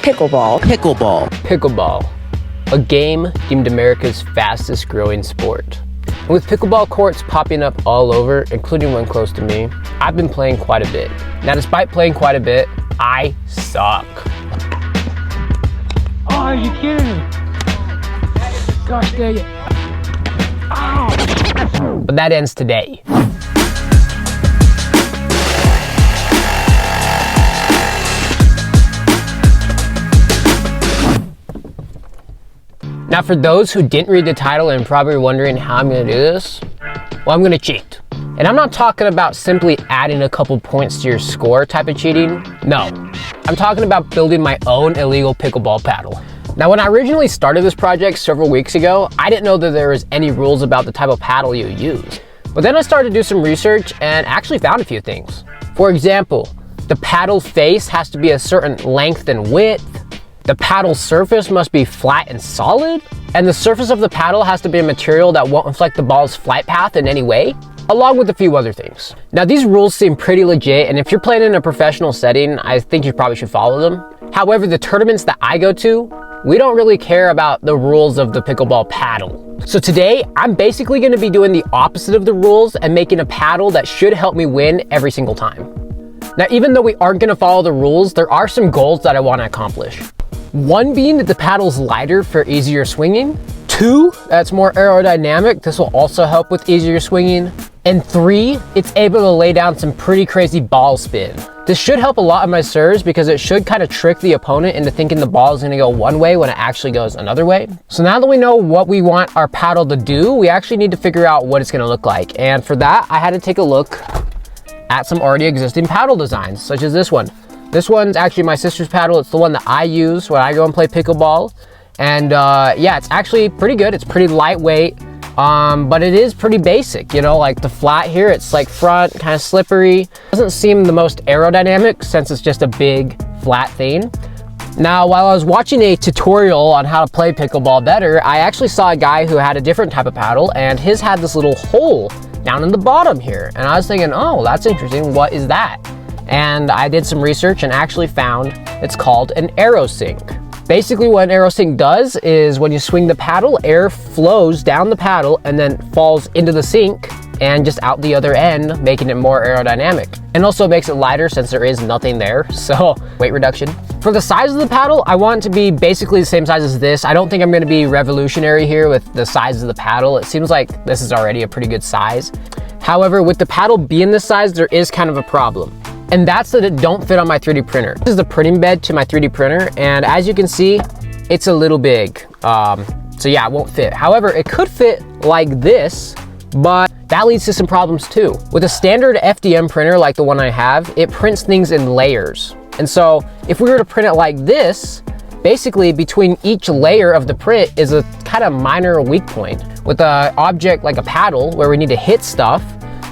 Pickleball. Pickleball. Pickleball, a game deemed America's fastest growing sport. And with pickleball courts popping up all over, including one close to me, I've been playing quite a bit. Now, despite playing quite a bit, I suck. Oh, are you kidding me? Gosh dang it. Ow. But that ends today. Now, for those who didn't read the title and probably wondering how I'm gonna do this, well, I'm gonna cheat. And I'm not talking about simply adding a couple points to your score type of cheating. No, I'm talking about building my own illegal pickleball paddle. Now, when I originally started this project several weeks ago, I didn't know that there was any rules about the type of paddle you use. But then I started to do some research and actually found a few things. For example, the paddle face has to be a certain length and width. The paddle surface must be flat and solid, and the surface of the paddle has to be a material that won't affect the ball's flight path in any way, along with a few other things. Now, these rules seem pretty legit, and if you're playing in a professional setting, I think you probably should follow them. However, the tournaments that I go to, we don't really care about the rules of the pickleball paddle. So today, I'm basically gonna be doing the opposite of the rules and making a paddle that should help me win every single time. Now, even though we aren't gonna follow the rules, there are some goals that I wanna accomplish. One being that the paddle's lighter for easier swinging. 2, that's more aerodynamic. This will also help with easier swinging. And 3, it's able to lay down some pretty crazy ball spin. This should help a lot of my serves because it should kind of trick the opponent into thinking the ball is gonna go one way when it actually goes another way. So now that we know what we want our paddle to do, we actually need to figure out what it's gonna look like. And for that, I had to take a look at some already existing paddle designs, such as this one. This one's actually my sister's paddle. It's the one that I use when I go and play pickleball. And yeah, it's actually pretty good. It's pretty lightweight, but it is pretty basic. You know, like the flat here, it's like front, kind of slippery. Doesn't seem the most aerodynamic since it's just a big flat thing. Now, while I was watching a tutorial on how to play pickleball better, I actually saw a guy who had a different type of paddle, and his had this little hole down in the bottom here. And I was thinking, oh, that's interesting. What is that? And I did some research and actually found it's called an aerosync. Basically what an aerosync does is when you swing the paddle, air flows down the paddle and then falls into the sink and just out the other end, making it more aerodynamic. And also makes it lighter since there is nothing there, so weight reduction. For the size of the paddle, I want it to be basically the same size as this. I don't think I'm gonna be revolutionary here with the size of the paddle. It seems like this is already a pretty good size. However, with the paddle being this size, there is kind of a problem. And that's that it don't fit on my 3D printer. This is the printing bed to my 3D printer, and as you can see, it's a little big. So yeah, it won't fit. However, it could fit like this, but that leads to some problems too. With a standard FDM printer like the one I have, it prints things in layers. And so if we were to print it like this, basically between each layer of the print is a kind of minor weak point. With an object like a paddle where we need to hit stuff,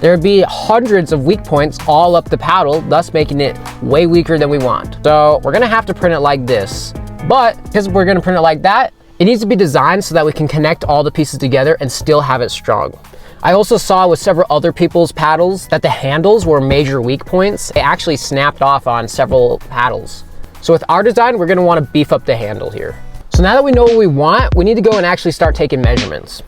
there would be hundreds of weak points all up the paddle, thus making it way weaker than we want. So we're gonna have to print it like this. But because we're gonna print it like that, it needs to be designed so that we can connect all the pieces together and still have it strong. I also saw with several other people's paddles that the handles were major weak points. They actually snapped off on several paddles. So with our design, we're gonna wanna beef up the handle here. So now that we know what we want, we need to go and actually start taking measurements.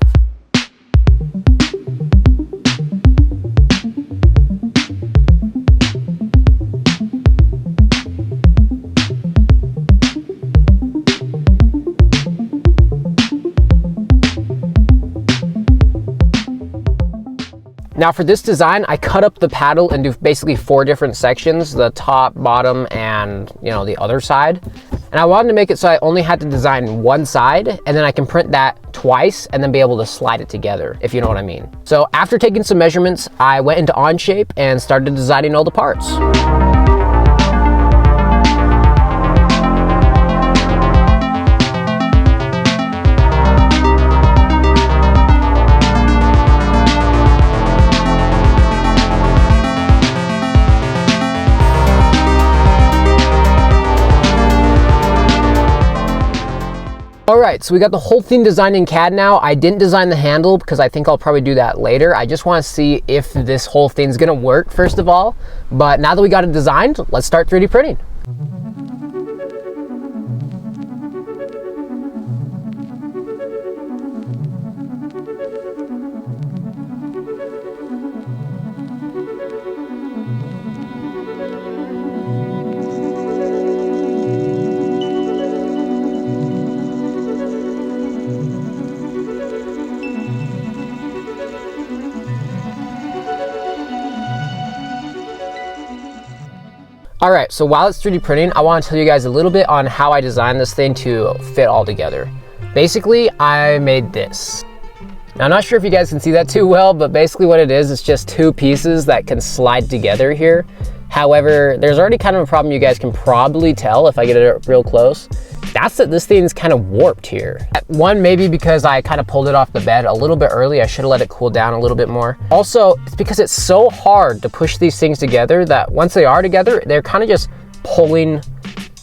Now for this design, I cut up the paddle into basically 4 different sections, the top, bottom, and the other side. And I wanted to make it so I only had to design one side, and then I can print that twice and then be able to slide it together, if you know what I mean. So after taking some measurements, I went into Onshape and started designing all the parts. Alright, so we got the whole thing designed in CAD now. I didn't design the handle because I think I'll probably do that later. I just want to see if this whole thing's gonna work first of all. But now that we got it designed, let's start 3D printing. All right, so while it's 3D printing, I want to tell you guys a little bit on how I designed this thing to fit all together. Basically, I made this. Now, I'm not sure if you guys can see that too well, but basically what it is just two pieces that can slide together here. However, there's already kind of a problem you guys can probably tell if I get it real close. That's that this thing's kind of warped here. One, maybe because I kind of pulled it off the bed a little bit early. I should have let it cool down a little bit more. Also, it's because it's so hard to push these things together that once they are together, they're kind of just pulling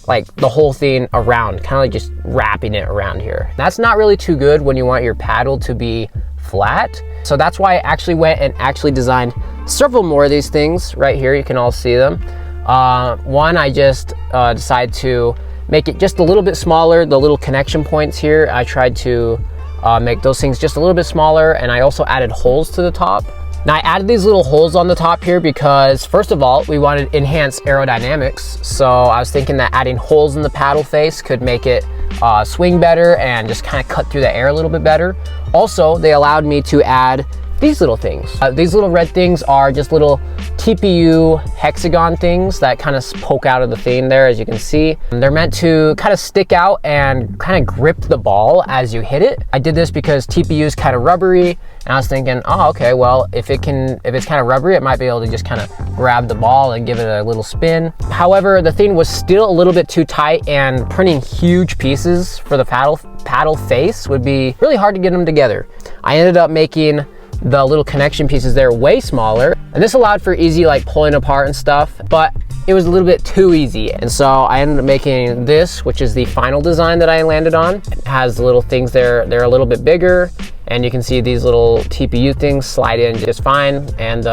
like the whole thing around, kind of like just wrapping it around here. That's not really too good when you want your paddle to be flat. So that's why I actually went and actually designed several more of these things right here. You can all see them. One, I just decided to make it just a little bit smaller. The little connection points here, I tried to make those things just a little bit smaller, and I also added holes to the top. Now I added these little holes on the top here because first of all, we wanted enhanced aerodynamics. So I was thinking that adding holes in the paddle face could make it swing better and just kind of cut through the air a little bit better. Also, they allowed me to add these little things. These little red things are just little TPU hexagon things that kind of poke out of the thing there, as you can see. They're meant to kind of stick out and kind of grip the ball as you hit it. I did this because TPU is kind of rubbery, and I was thinking, oh, okay, well, if it's kind of rubbery, it might be able to just kind of grab the ball and give it a little spin. However, the thing was still a little bit too tight, and printing huge pieces for the paddle face would be really hard to get them together. I ended up making the little connection pieces there way smaller, and this allowed for easy like pulling apart and stuff, but it was a little bit too easy. And so I ended up making this, which is the final design that I landed on. It has the little things there, they're a little bit bigger, and you can see these little TPU things slide in just fine. And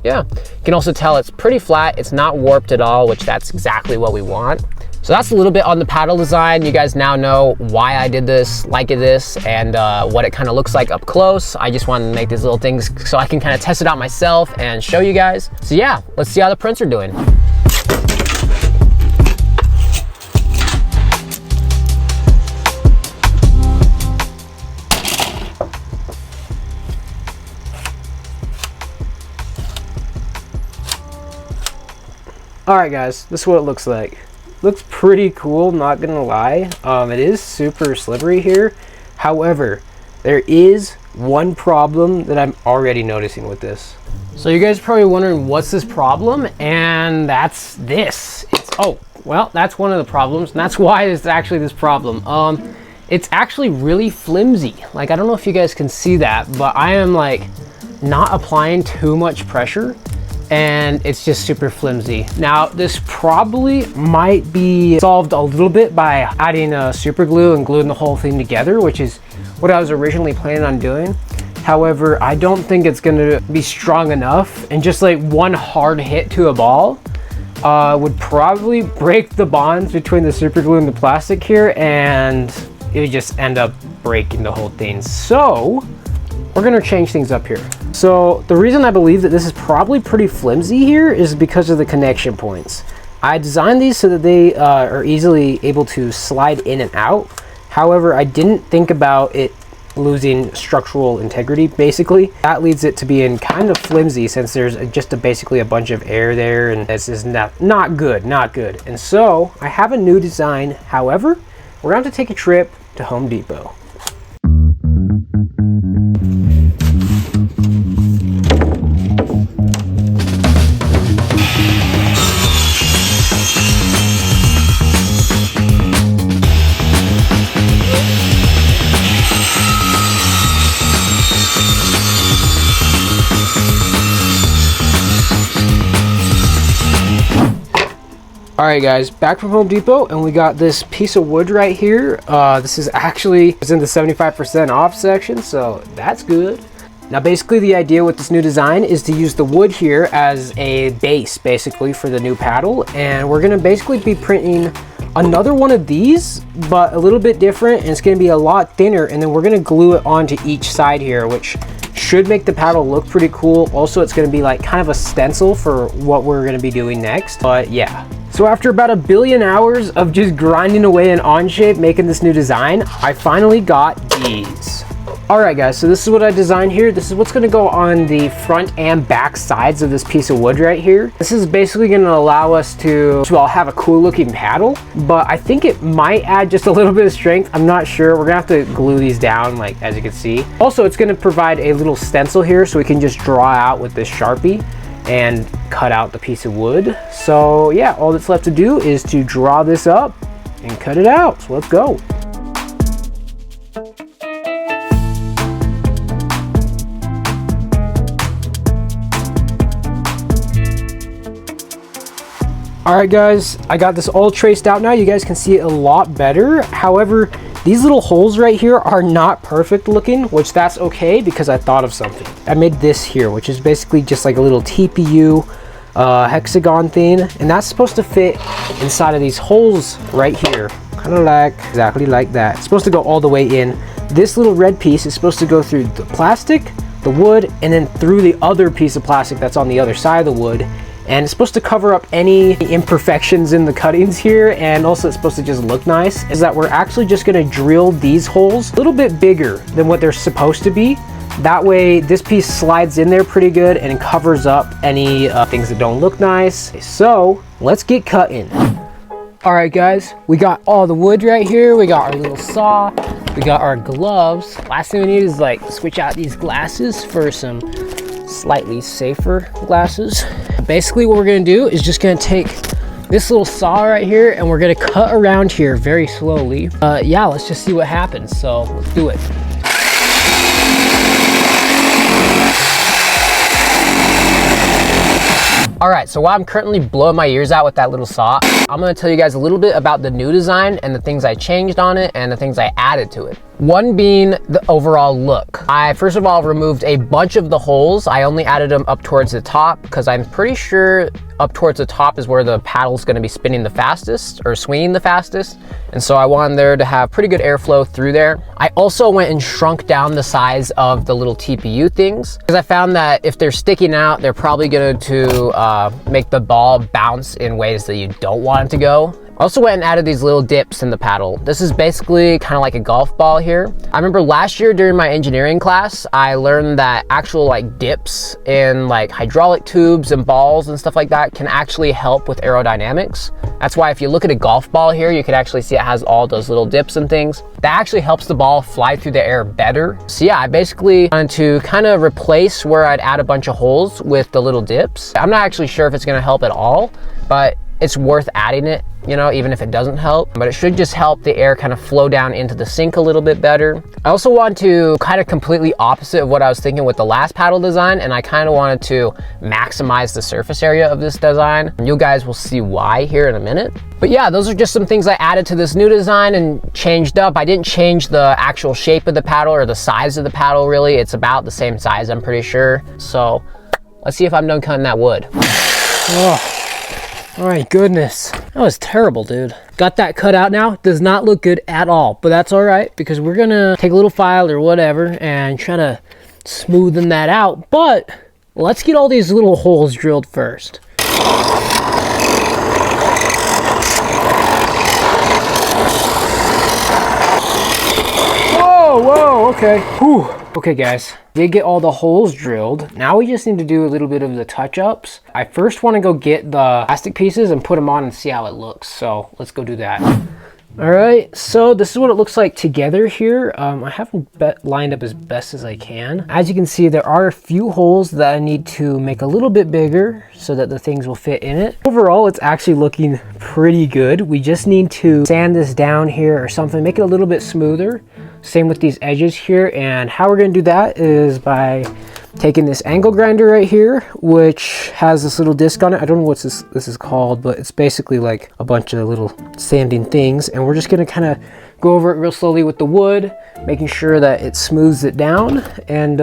yeah, you can also tell it's pretty flat, it's not warped at all, which that's exactly what we want. So that's a little bit on the paddle design. You guys now know why I did this, like this, and what it kind of looks like up close. I just wanted to make these little things so I can kind of test it out myself and show you guys. So yeah, let's see how the prints are doing. All right, guys, this is what it looks like. Looks pretty cool, not gonna lie. It is super slippery here. However, there is one problem that I'm already noticing with this. So you guys are probably wondering, what's this problem? And that's this. Oh, well, that's one of the problems, and that's why it's actually this problem. It's actually really flimsy. Like, I don't know if you guys can see that, but I am like not applying too much pressure, and it's just super flimsy. Now, this probably might be solved a little bit by adding super glue and gluing the whole thing together, which is what I was originally planning on doing. However, I don't think it's gonna be strong enough, and just like one hard hit to a ball would probably break the bonds between the super glue and the plastic here, and it would just end up breaking the whole thing. So we're gonna change things up here. So the reason I believe that this is probably pretty flimsy here is because of the connection points. I designed these so that they are easily able to slide in and out. However, I didn't think about it losing structural integrity, basically. That leads it to being kind of flimsy, since there's just basically a bunch of air there, and this is not good. And so I have a new design. However, we're going to take a trip to Home Depot. Alright guys, back from Home Depot, and we got this piece of wood right here. This is actually it's in the 75% off section, so that's good. Now basically the idea with this new design is to use the wood here as a base basically for the new paddle, and we're gonna basically be printing another one of these, but a little bit different, and it's gonna be a lot thinner, and then we're gonna glue it onto each side here, which should make the paddle look pretty cool. Also, it's gonna be like kind of a stencil for what we're gonna be doing next, but yeah. So after about 1 billion hours of just grinding away in Onshape making this new design, I finally got these. All right guys, so this is what I designed here. This is what's gonna go on the front and back sides of this piece of wood right here. This is basically gonna allow us to well, have a cool looking paddle, but I think it might add just a little bit of strength. I'm not sure. We're gonna have to glue these down, like as you can see. Also, it's gonna provide a little stencil here so we can just draw out with this Sharpie and cut out the piece of wood. So yeah, all that's left to do is to draw this up and cut it out. So let's go. All right guys, I got this all traced out now. You guys can see it a lot better. However, these little holes right here are not perfect looking, which that's okay because I thought of something. I made this here, which is basically just like a little TPU hexagon thing, and that's supposed to fit inside of these holes right here, kind of like exactly like that. It's supposed to go all the way in. This little red piece is supposed to go through the plastic, the wood, and then through the other piece of plastic that's on the other side of the wood. And it's supposed to cover up any imperfections in the cuttings here, and also it's supposed to just look nice. Is that we're actually just gonna drill these holes a little bit bigger than what they're supposed to be. That way this piece slides in there pretty good and covers up any things that don't look nice. So let's get cutting. All right guys, we got all the wood right here. We got our little saw, we got our gloves. Last thing we need is like switch out these glasses for some slightly safer glasses. Basically what we're gonna do is just gonna take this little saw right here and we're gonna cut around here very slowly. Yeah, let's just see what happens. So let's do it. All right, so while I'm currently blowing my ears out with that little saw, I'm gonna tell you guys a little bit about the new design and the things I changed on it and the things I added to it. One being the overall look. I first of all removed a bunch of the holes. I only added them up towards the top because I'm pretty sure up towards the top is where the paddle's gonna be spinning the fastest or swinging the fastest. And so I wanted there to have pretty good airflow through there. I also went and shrunk down the size of the little TPU things because I found that if they're sticking out, they're probably going to make the ball bounce in ways that you don't want it to go. I also went and added these little dips in the paddle. This is basically kind of like a golf ball here. I remember last year during my engineering class, I learned that actual like dips in like hydraulic tubes and balls and stuff like that can actually help with aerodynamics. That's why if you look at a golf ball here, you can actually see it has all those little dips and things. That actually helps the ball fly through the air better. So yeah, I basically wanted to kind of replace where I'd add a bunch of holes with the little dips. I'm not actually sure if it's gonna help at all, but it's worth adding it, you know, even if it doesn't help, but it should just help the air kind of flow down into the sink a little bit better. I also want to kind of completely opposite of what I was thinking with the last paddle design, and I kind of wanted to maximize the surface area of this design. You guys will see why here in a minute. But yeah, those are just some things I added to this new design and changed up. I didn't change the actual shape of the paddle or the size of the paddle really. It's about the same size, I'm pretty sure. So let's see if I'm done cutting that wood. Oh. Oh my goodness, that was terrible, dude. Got that cut out now. Does not look good at all, but that's all right because we're gonna take a little file or whatever and try to smoothen that out. But let's get all these little holes drilled first. Whoa, whoa, okay. Whew. Okay guys, did get all the holes drilled. Now we just need to do a little bit of the touch-ups. I first want to go get the plastic pieces and put them on and see how it looks. So let's go do that. All right, so this is what it looks like together here. I have them lined up as best as I can. As you can see, there are a few holes that I need to make a little bit bigger so that the things will fit in it. Overall, it's actually looking pretty good. We just need to sand this down here or something, make it a little bit smoother. Same with these edges here, and how we're going to do that is by taking this angle grinder right here, which has this little disc on it. I don't know what this is called, but it's basically like a bunch of little sanding things, and we're just going to kind of go over it real slowly with the wood, making sure that it smooths it down. And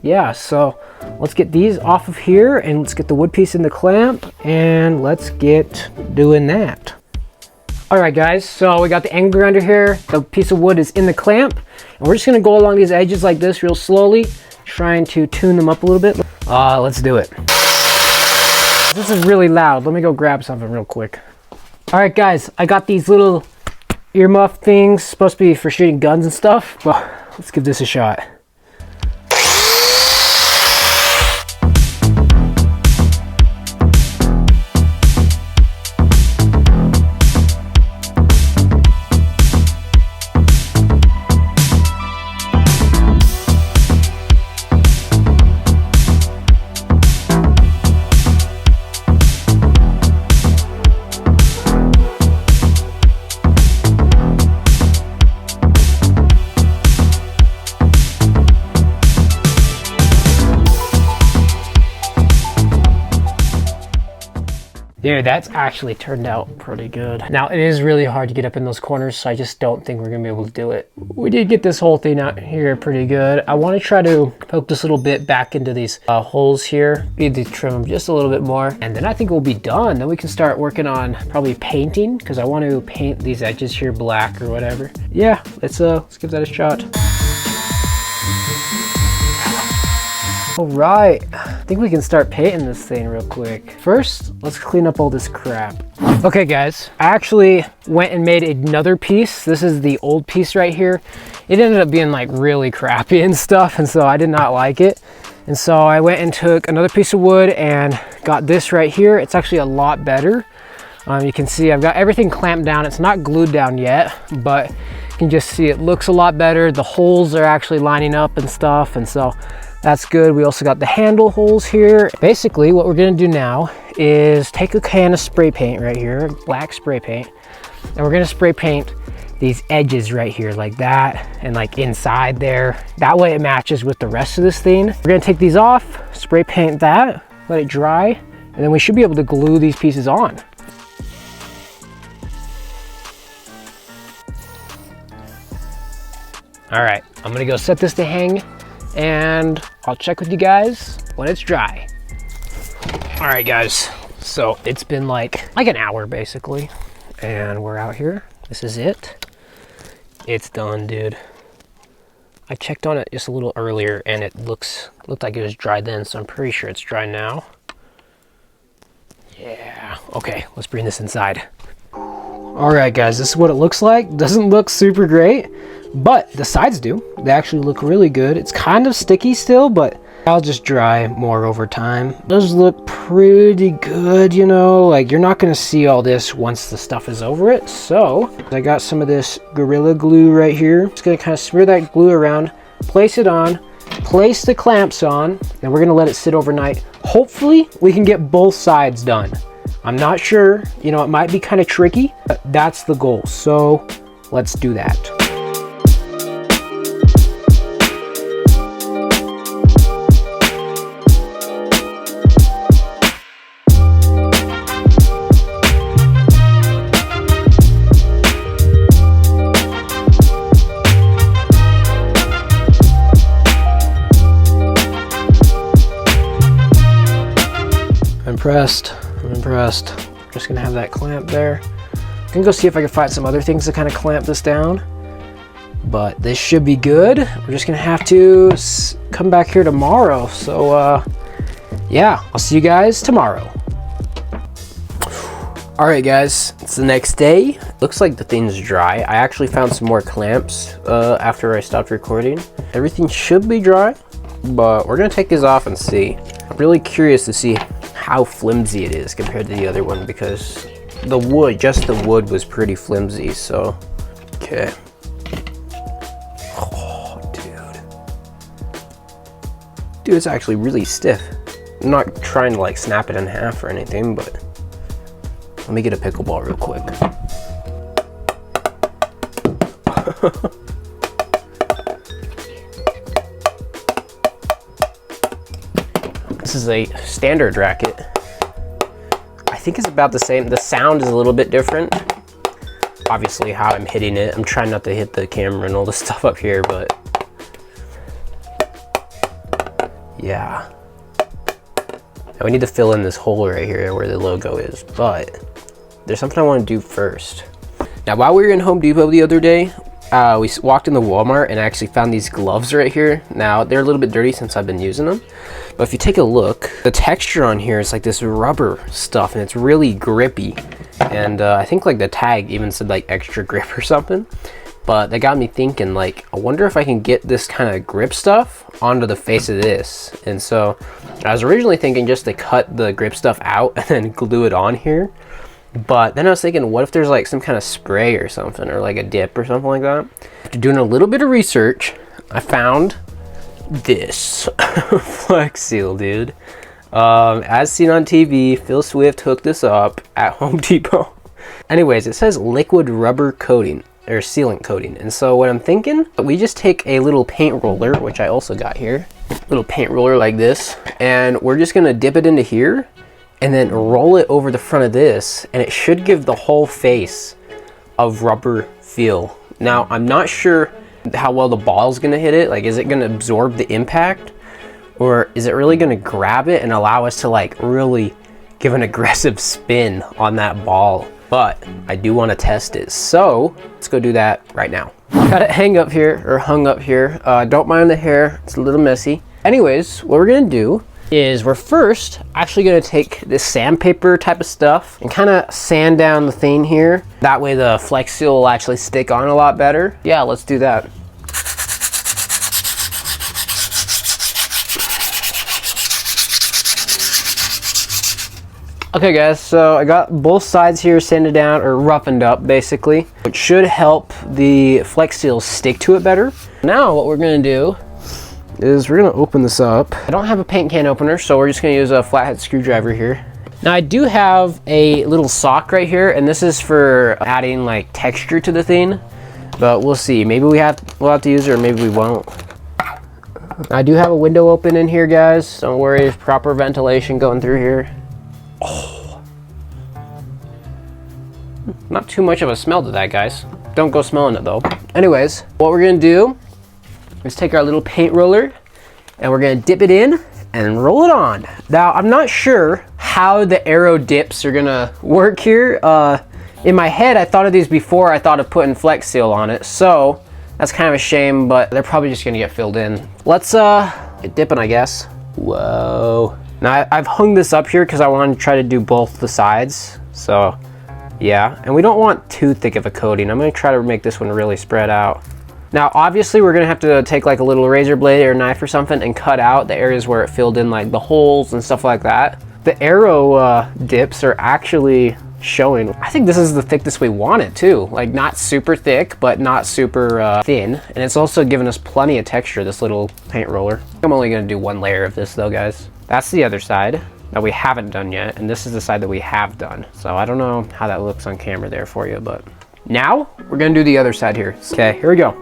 yeah, so let's get these off of here and let's get the wood piece in the clamp and let's get doing that. All right guys, so we got the angle grinder here. The piece of wood is in the clamp, and we're just gonna go along these edges like this real slowly, trying to tune them up a little bit. Let's do it. This is really loud. Let me go grab something real quick. All right guys, I got these little earmuff things, supposed to be for shooting guns and stuff, but let's give this a shot. Dude, that's actually turned out pretty good. Now, it is really hard to get up in those corners, so I just don't think we're gonna be able to do it. We did get this whole thing out here pretty good. I wanna try to poke this little bit back into these holes here. Need to trim them just a little bit more, and then I think we'll be done. Then we can start working on probably painting, because I want to paint these edges here black or whatever. Yeah, let's give that a shot. All right, I think we can start painting this thing real quick. First, let's clean up all this crap. Okay guys, I actually went and made another piece. This is the old piece right here. It ended up being like really crappy and stuff, and so I did not like it. And so I went and took another piece of wood and got this right here. It's actually a lot better. You can see I've got everything clamped down. It's not glued down yet, but you can just see it looks a lot better. The holes are actually lining up and stuff, and so that's good. We also got the handle holes here. Basically, what we're gonna do now is take a can of spray paint right here, black spray paint, and we're gonna spray paint these edges right here like that, and like inside there. That way it matches with the rest of this thing. We're gonna take these off, spray paint that, let it dry, and then we should be able to glue these pieces on. All right, I'm gonna go set this to hang, and I'll check with you guys when it's dry. All right guys, so it's been like an hour basically, and we're out here. This is it. It's done, dude. I checked on it just a little earlier and it looked like it was dry then, so I'm pretty sure it's dry now. Yeah, okay, let's bring this inside. All right guys, this is what it looks like. Doesn't look super great, but the sides do. They actually look really good. It's kind of sticky still, but I'll just dry more over time. It does look pretty good, you know, like you're not gonna see all this once the stuff is over it. So I got some of this Gorilla Glue right here. Just gonna kind of smear that glue around, place it on, place the clamps on, and we're gonna let it sit overnight. Hopefully we can get both sides done. I'm not sure, you know, it might be kind of tricky, but that's the goal. So let's do that. I'm impressed. I'm just gonna have that clamp there. I can go see if I can find some other things to kind of clamp this down, but this should be good. We're just gonna have to come back here tomorrow. So yeah, I'll see you guys tomorrow. All right guys, it's the next day. Looks like the thing's dry. I actually found some more clamps after I stopped recording. Everything should be dry, but we're gonna take these off and see. I'm really curious to see how flimsy it is compared to the other one, because the wood, just the wood was pretty flimsy. So okay. Oh dude, it's actually really stiff. I'm not trying to like snap it in half or anything, but let me get a pickleball real quick. This is a standard racket. I think it's about the same. The sound is a little bit different. Obviously how I'm hitting it. I'm trying not to hit the camera and all the stuff up here, but yeah. Now we need to fill in this hole right here where the logo is, but there's something I want to do first. Now while we were in Home Depot the other day, we walked into Walmart and I actually found these gloves right here. Now they're a little bit dirty since I've been using them, but if you take a look, the texture on here is like this rubber stuff and it's really grippy. And I think like the tag even said like extra grip or something, but that got me thinking, like, I wonder if I can get this kind of grip stuff onto the face of this. And so I was originally thinking just to cut the grip stuff out and then glue it on here. But then I was thinking, what if there's like some kind of spray or something, or like a dip or something like that? After doing a little bit of research, I found this Flex Seal, dude. As seen on TV, Phil Swift hooked this up at Home Depot. Anyways, it says liquid rubber coating, or sealant coating. And so what I'm thinking, we just take a little paint roller, which I also got here, little paint roller like this, and we're just gonna dip it into here and then roll it over the front of this, and it should give the whole face of rubber feel. Now, I'm not sure how well the ball is gonna hit it. Like, is it gonna absorb the impact? Or is it really gonna grab it and allow us to like really give an aggressive spin on that ball? But I do wanna test it. So let's go do that right now. Got it hung up here. Don't mind the hair, it's a little messy. Anyways, what we're gonna do is we're first actually gonna take this sandpaper type of stuff and kind of sand down the thing here. That way the Flex Seal will actually stick on a lot better. Yeah, let's do that. Okay guys, so I got both sides here sanded down or roughened up basically, which should help the Flex Seal stick to it better. Now what we're gonna do is we're gonna open this up. I don't have a paint can opener, so we're just gonna use a flathead screwdriver here. Now I do have a little sock right here, and this is for adding like texture to the thing, but we'll see. Maybe we'll have to use it, or maybe we won't. I do have a window open in here, guys. Don't worry, there's proper ventilation going through here. Oh, not too much of a smell to that, guys. Don't go smelling it though. Anyways, what we're gonna do is take our little paint roller and we're gonna dip it in and roll it on. Now, I'm not sure how the arrow dips are gonna work here. In my head, I thought of these before I thought of putting Flex Seal on it, so that's kind of a shame, but they're probably just gonna get filled in. Let's get dipping, I guess. Whoa. Now, I've hung this up here because I want to try to do both the sides, so yeah. And we don't want too thick of a coating. I'm gonna try to make this one really spread out. Now, obviously, we're gonna have to take like a little razor blade or knife or something and cut out the areas where it filled in, like the holes and stuff like that. The arrow dips are actually showing. I think this is the thickness we want it too. Like, not super thick, but not super thin. And it's also giving us plenty of texture, this little paint roller. I'm only gonna do one layer of this though, guys. That's the other side that we haven't done yet, and this is the side that we have done. So I don't know how that looks on camera there for you, but now we're gonna do the other side here. Okay, here we go.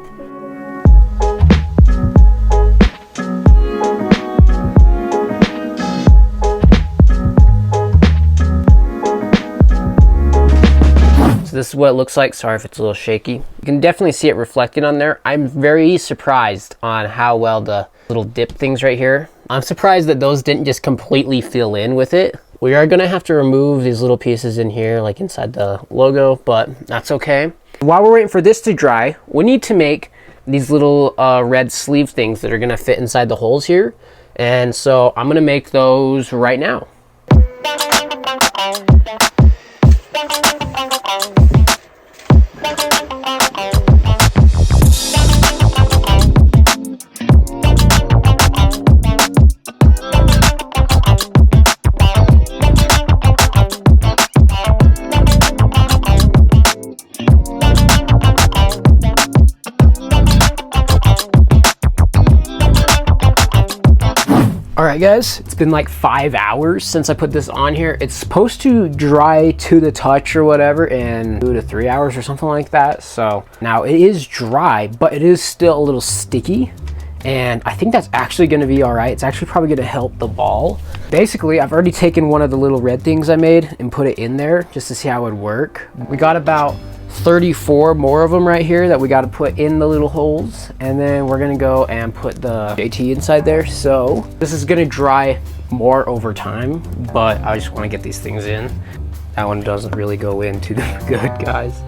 This is what it looks like. Sorry if it's a little shaky. You can definitely see it reflected on there. I'm very surprised on how well the little dip things right here. I'm surprised that those didn't just completely fill in with it. We are gonna have to remove these little pieces in here, like inside the logo, but that's okay. While we're waiting for this to dry, we need to make these little red sleeve things that are gonna fit inside the holes here. And so I'm gonna make those right now. All right, guys, it's been like 5 hours since I put this on here. It's supposed to dry to the touch or whatever in 2 to 3 hours or something like that. So now it is dry, but it is still a little sticky. And I think that's actually gonna be all right. It's actually probably gonna help the ball. Basically, I've already taken one of the little red things I made and put it in there just to see how it would work. We got about 34 more of them right here that we got to put in the little holes, and then we're gonna go and put the JT inside there. So this is gonna dry more over time, but I just want to get these things in. That one doesn't really go in too good, guys.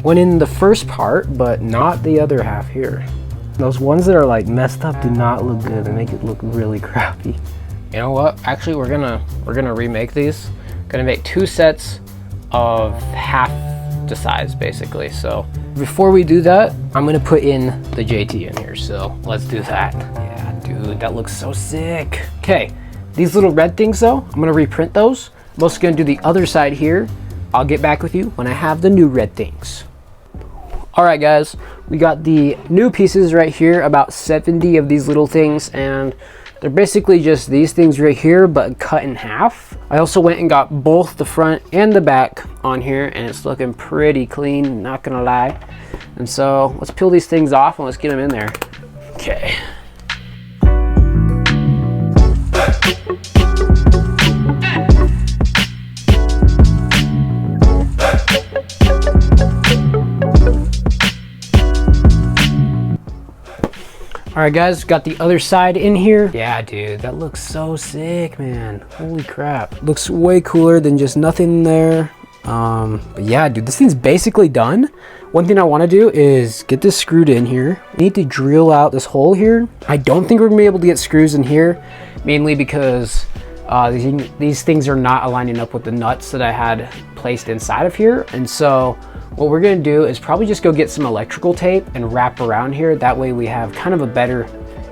Went in the first part, but not the other half here. Those ones that are like messed up do not look good. They make it look really crappy. You know what? Actually, we're gonna remake these. Gonna make 2 sets of half the size basically. So before we do that, I'm gonna put in the JT in here, so let's do that. Yeah, dude, that looks so sick. Okay, these little red things though, I'm gonna reprint those. I'm also gonna do the other side here. I'll get back with you when I have the new red things. All right, guys, we got the new pieces right here, about 70 of these little things, and they're basically just these things right here, but cut in half. I also went and got both the front and the back on here, and it's looking pretty clean, not gonna lie. And so let's peel these things off and let's get them in there. Okay. All right, guys, got the other side in here. Yeah, dude, that looks so sick, man. Holy crap. Looks way cooler than just nothing there. But yeah, dude, this thing's basically done. One thing I want to do is get this screwed in here. I need to drill out this hole here. I don't think we're gonna be able to get screws in here, mainly because these things are not aligning up with the nuts that I had placed inside of here. And so what we're gonna do is probably just go get some electrical tape and wrap around here. That way we have kind of a better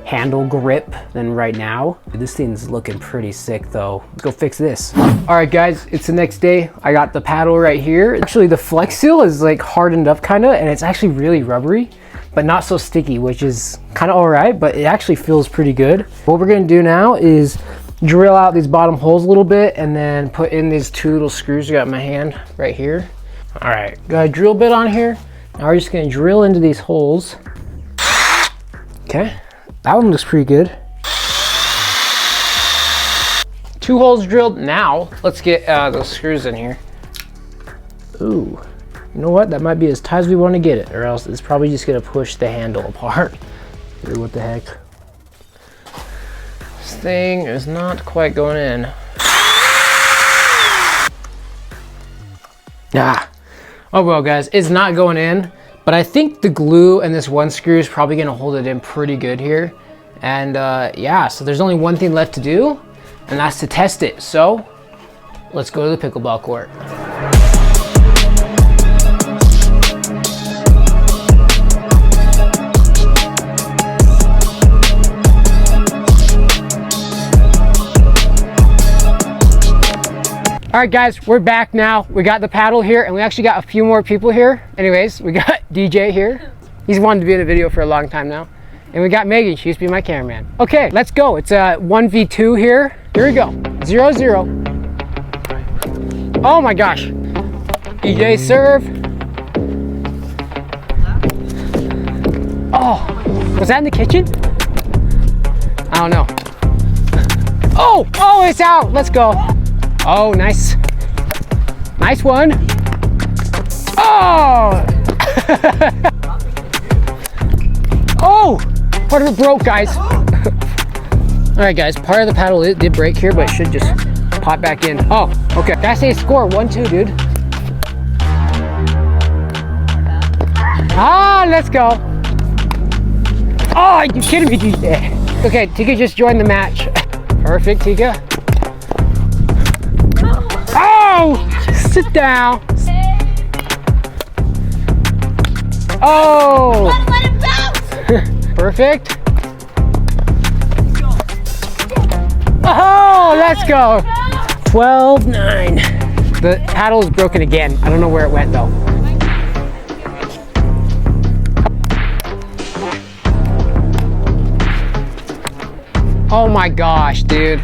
handle grip than right now. This thing's looking pretty sick though. Let's go fix this. All right, guys, it's the next day. I got the paddle right here. Actually, the Flex Seal is like hardened up kind of, and it's actually really rubbery, but not so sticky, which is kind of all right, but it actually feels pretty good. What we're gonna do now is drill out these bottom holes a little bit and then put in these 2 little screws I got in my hand right here. All right, got a drill bit on here. Now we're just gonna drill into these holes. Okay, that one looks pretty good. 2 holes drilled. Now let's get those screws in here. Ooh, you know what? That might be as tight as we want to get it, or else it's probably just gonna push the handle apart. Dude, what the heck? This thing is not quite going in. Ah. Oh well, guys, it's not going in, but I think the glue and this one screw is probably gonna hold it in pretty good here. And yeah, so there's only one thing left to do, and that's to test it. So let's go to the pickleball court. All right, guys, we're back now. We got the paddle here, and we actually got a few more people here. Anyways, we got DJ here. He's wanted to be in a video for a long time now. And we got Megan, she used to be my cameraman. Okay, let's go. It's a 1v2 here. Here we go, 0-0. Oh my gosh. DJ serve. Oh, was that in the kitchen? I don't know. Oh, it's out, let's go. Oh, nice. Nice one. Oh! Oh! Part of it broke, guys. All right, guys, part of the paddle it did break here, but it should just pop back in. Oh, okay. That's a score, 1-2, dude. Ah, let's go. Oh, you kidding me, dude? Okay, Tika just joined the match. Perfect, Tika. Oh! Sit down. Oh! Let him bounce! Perfect. Oh, let's go. 12-9. The paddle is broken again. I don't know where it went though. Oh my gosh, dude.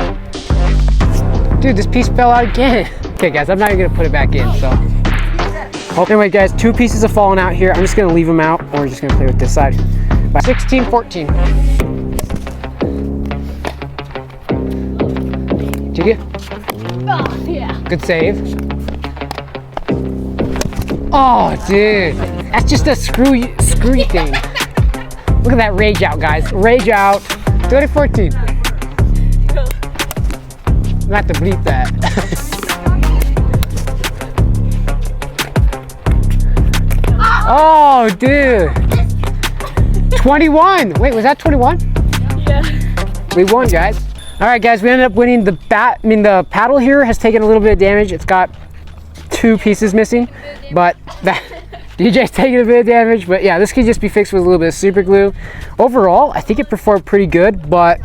Dude, this piece fell out again. Okay guys, I'm not even gonna put it back in, so. Anyway guys, 2 pieces have fallen out here. I'm just gonna leave them out, or we're just gonna play with this side. 16-14. Did you get? Oh, yeah. Good save. Oh, dude. That's just a screwy thing. Look at that rage out, guys. Rage out. 2014. I'm gonna have to bleep that. Oh, dude. 21. Wait, was that 21? Yeah. We won, guys. All right, guys, we ended up winning. The paddle here has taken a little bit of damage. It's got 2 pieces missing, but that DJ's taking a bit of damage. But yeah, this could just be fixed with a little bit of super glue. Overall, I think it performed pretty good, but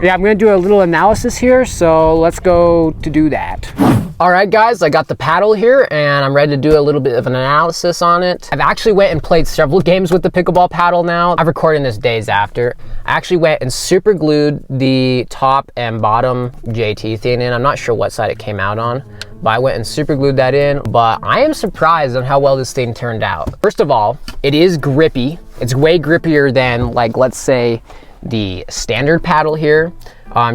yeah, I'm gonna do a little analysis here, so let's go to do that. All right, guys, I got the paddle here and I'm ready to do a little bit of an analysis on it. I've actually went and played several games with the pickleball paddle now. I'm recording this days after. I actually went and super glued the top and bottom JT thing in. I'm not sure what side it came out on, but I went and super glued that in. But I am surprised on how well this thing turned out. First of all, it is grippy. It's way grippier than, like, let's say the standard paddle here.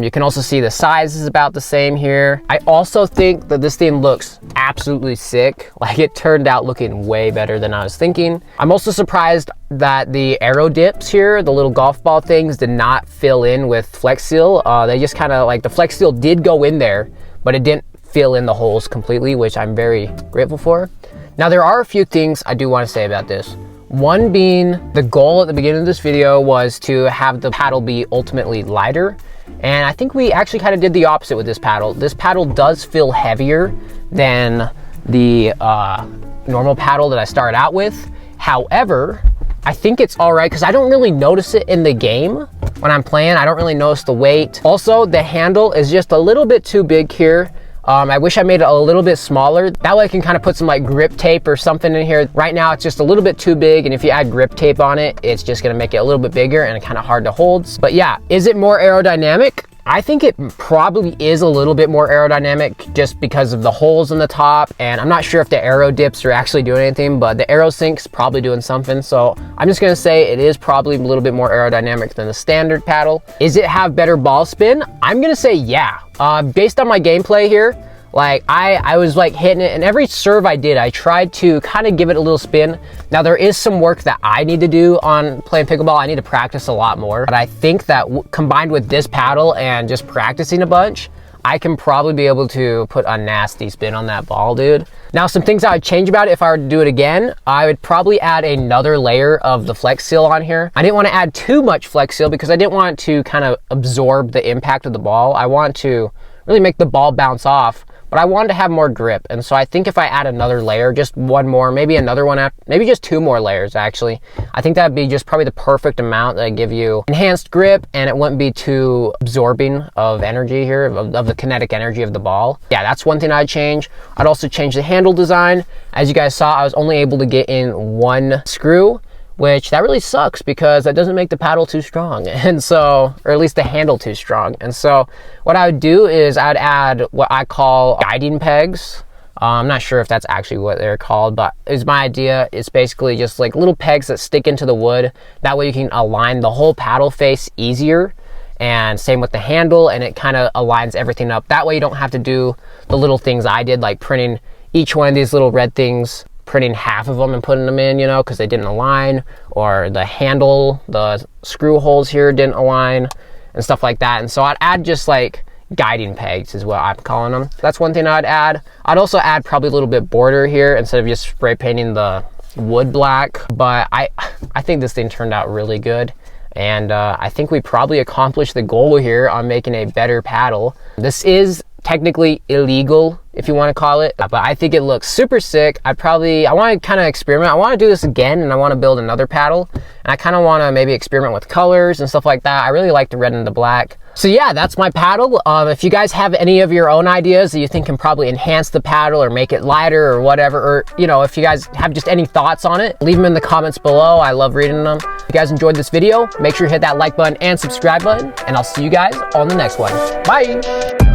You can also see the size is about the same here. I also think that this thing looks absolutely sick. Like, it turned out looking way better than I was thinking. I'm also surprised that the arrow dips here, the little golf ball things, did not fill in with Flex Seal. They just kind of like, the Flex Seal did go in there, but it didn't fill in the holes completely, which I'm very grateful for. Now, there are a few things I do want to say about this. One being, the goal at the beginning of this video was to have the paddle be ultimately lighter. And I think we actually kind of did the opposite with this paddle. This paddle does feel heavier than the normal paddle that I started out with. However, I think it's all right because I don't really notice it in the game when I'm playing. I don't really notice the weight. Also, the handle is just a little bit too big here. I wish I made it a little bit smaller. That way I can kind of put some like grip tape or something in here. Right now it's just a little bit too big, and if you add grip tape on it, it's just gonna make it a little bit bigger and kind of hard to hold. But yeah, is it more aerodynamic? I think it probably is a little bit more aerodynamic just because of the holes in the top, and I'm not sure if the arrow dips are actually doing anything, but the arrow sink's probably doing something. So I'm just gonna say it is probably a little bit more aerodynamic than the standard paddle. Is it have better ball spin? I'm gonna say yeah. Based on my gameplay here, like I was like hitting it, and every serve I did, I tried to kind of give it a little spin. Now there is some work that I need to do on playing pickleball. I need to practice a lot more, but I think that combined with this paddle and just practicing a bunch, I can probably be able to put a nasty spin on that ball, dude. Now, some things I would change about it if I were to do it again, I would probably add another layer of the Flex Seal on here. I didn't want to add too much Flex Seal because I didn't want to kind of absorb the impact of the ball. I want to really make the ball bounce off, but I wanted to have more grip. And so I think if I add another layer, just one more, maybe another one, maybe just two more layers actually, I think that'd be just probably the perfect amount that give you enhanced grip, and it wouldn't be too absorbing of energy here, of the kinetic energy of the ball. Yeah, that's one thing I'd change. I'd also change the handle design. As you guys saw, I was only able to get in one screw, which that really sucks because that doesn't make the paddle too strong. And so, or at least the handle too strong. And so what I would do is I'd add what I call guiding pegs. I'm not sure if that's actually what they're called, but it's my idea. It's basically just like little pegs that stick into the wood. That way you can align the whole paddle face easier. And same with the handle, and it kind of aligns everything up. That way you don't have to do the little things I did, like printing each one of these little red things, printing half of them and putting them in, you know, because they didn't align, or the handle, the screw holes here didn't align and stuff like that. And so I'd add just like guiding pegs is what I'm calling them. That's one thing I'd add. I'd also add probably a little bit border here instead of just spray painting the wood black. But I think this thing turned out really good. And I think we probably accomplished the goal here on making a better paddle. This is technically illegal, if you want to call it, but I think it looks super sick. I want to kind of experiment. I want to do this again, and I want to build another paddle, and I kind of want to maybe experiment with colors and stuff like that. I really like the red and the black. So yeah, that's my paddle. If you guys have any of your own ideas that you think can probably enhance the paddle or make it lighter or whatever, or you know, if you guys have just any thoughts on it, leave them in the comments below. I love reading them. If you guys enjoyed this video, make sure you hit that like button and subscribe button, and I'll see you guys on the next one. Bye.